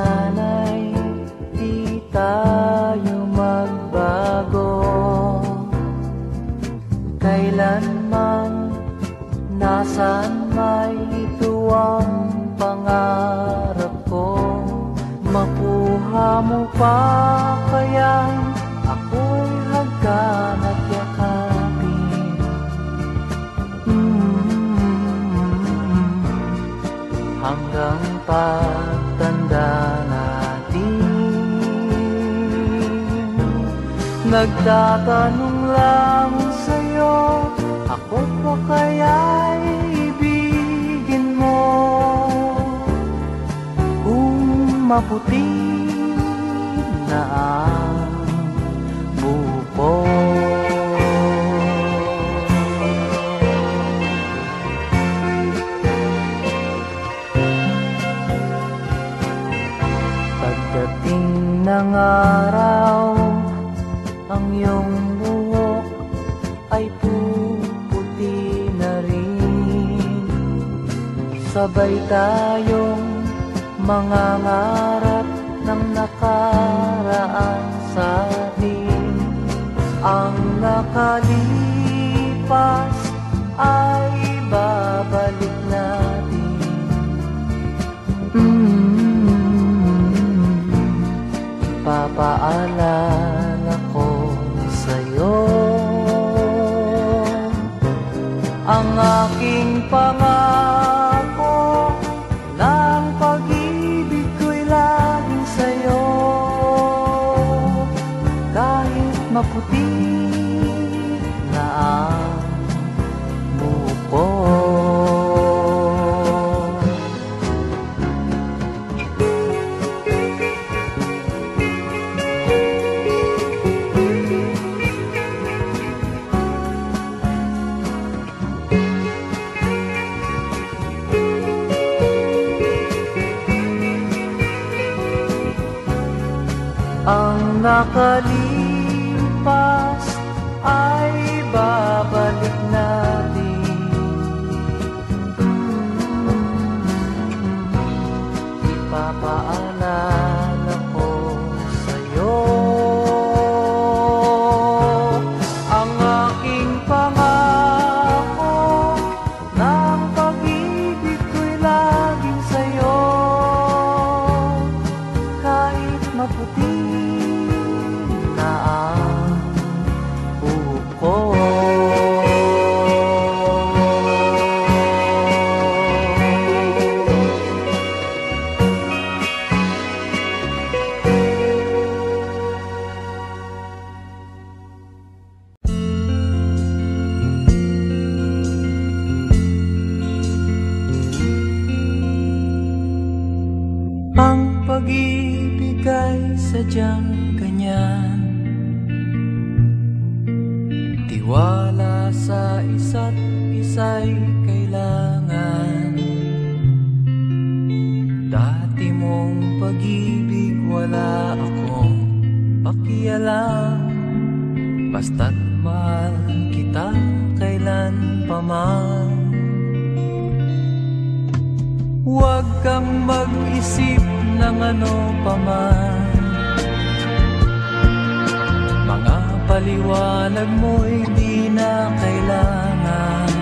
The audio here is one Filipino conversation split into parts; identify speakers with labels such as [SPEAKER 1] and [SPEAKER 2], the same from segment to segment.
[SPEAKER 1] sana'y di tayo magbago. Kailanman, nasaan may ito ang pangarap ko. Makuha mo pa kaya ako'y hagkan at yakapin. Hanggang pagtanda natin, nagtatanong lang sa'yo, ako pa kaya'y ibigin mo? Kung maputi na ang buko. Pagdating ng araw, ang iyong buhok ay puputi na rin. Sabay tayong mangangarap ng nakaraan sa atin. Ang nakalipas ay babalik natin. Ipapaalala ko sa'yo ang aking pangako, ng pag-ibig ko'y laging sa'yo. Kahit maputi na ang buko. Ang nakalipas ay babalik natin. Ipapaalala ko sa'yo ang aking pangako, ng pag-ibig ko'y laging sa'yo. Kahit maputi na ang buko. Ang pag-ibig ay sadyang ganyan, tiwala sa isa't isa'y kailangan. Dati mong pag-ibig wala akong pakialam, basta't mahal kita kailan pa man. Huwag kang mag-isip ng ano pa man, mga paliwanag mo'y di na kailangan.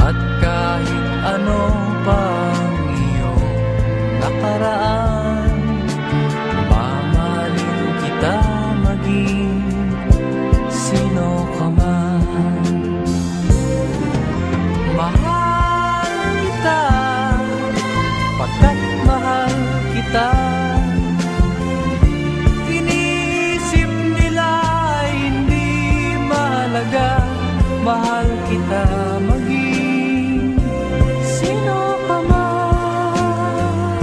[SPEAKER 1] At kahit ano pa ang iyong nakaraan, mamahalin kita maging sino ka man. Mahal kita pagkat mahal kita. Inisip nila hindi mahalaga, mahal kita maging sino ka man.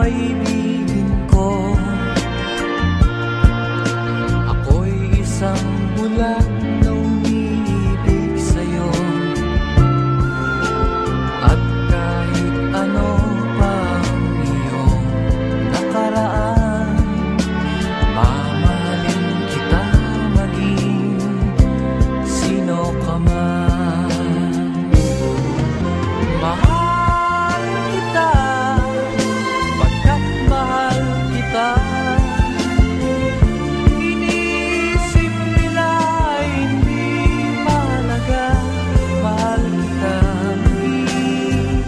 [SPEAKER 1] paibigin ko. Ako'y isang bulag na umiibig sa'yo, at kahit ano pa ang iyong nakaraan, mamahalin kita maging sino ka man. Mahal kita pagkat mahal kita. Inisip nila hindi mahalaga, mahal kita maging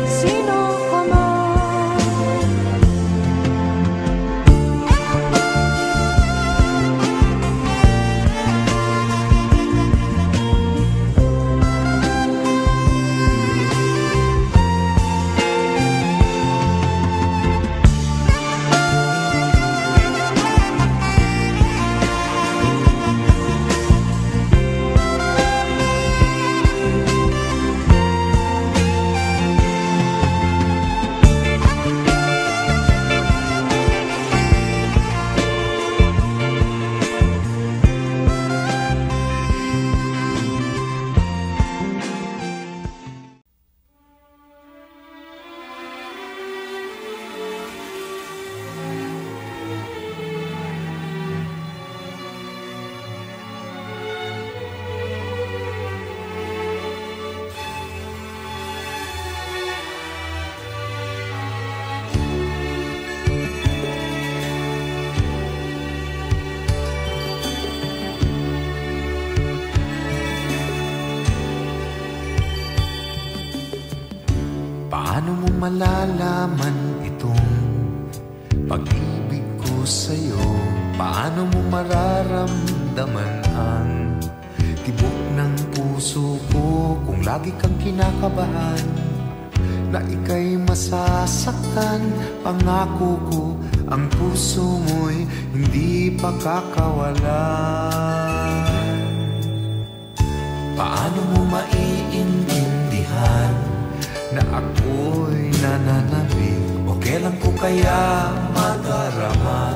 [SPEAKER 1] sino ka man.
[SPEAKER 2] Paano mo malalaman itong pag-ibig ko sa'yo? Paano mo mararamdaman ang tibok ng puso ko kung lagi kang kinakabahan na ika'y masasaktan? Pangako ko, ang puso mo'y hindi pa kakawalan. Paano mo maiintindihan na ako'y nananabig? O kailan ko kaya madarama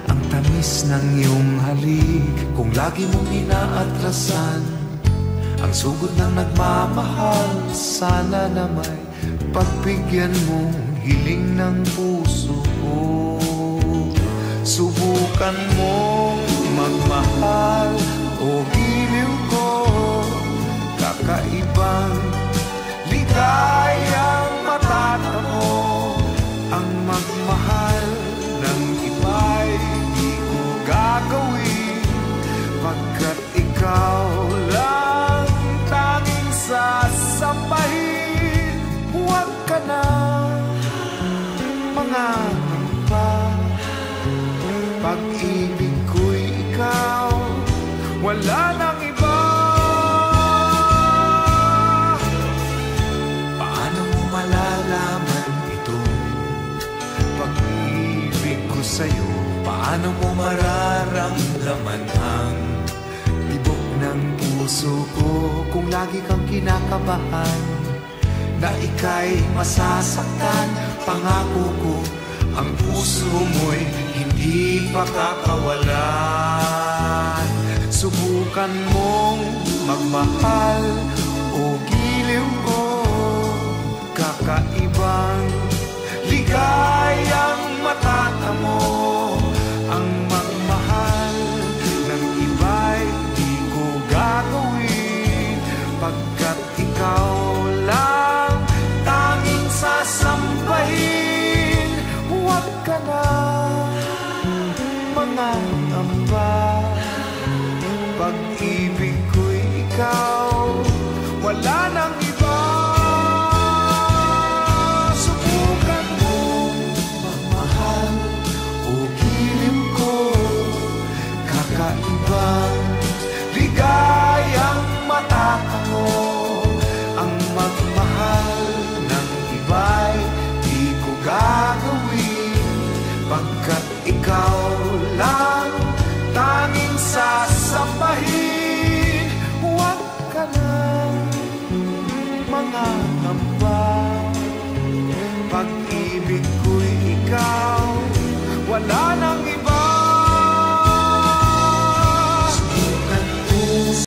[SPEAKER 2] ang tamis ng iyong halik kung lagi mong inaatrasan ang sugod ng nagmamahal? Sana na may pagbigyan mong hiling ng puso ko. Subukan mong magmahal o giliw ko, kakaibang ligayang matatamo. Ang magmahal ng iba'y di ko gagawin, pagkat ikaw lang tanging sasambahin. Huwag ka na mangangamba, pag-ibig ko'y ikaw, wala nang iba. Malalaman itong pag-ibig ko sa'yo? Paano mo mararamdaman ang tibok ng puso ko kung lagi kang kinakabahan na ika'y masasaktan? Pangako ko, ang puso mo'y hindi pa kakawalan. Subukan mong magmahal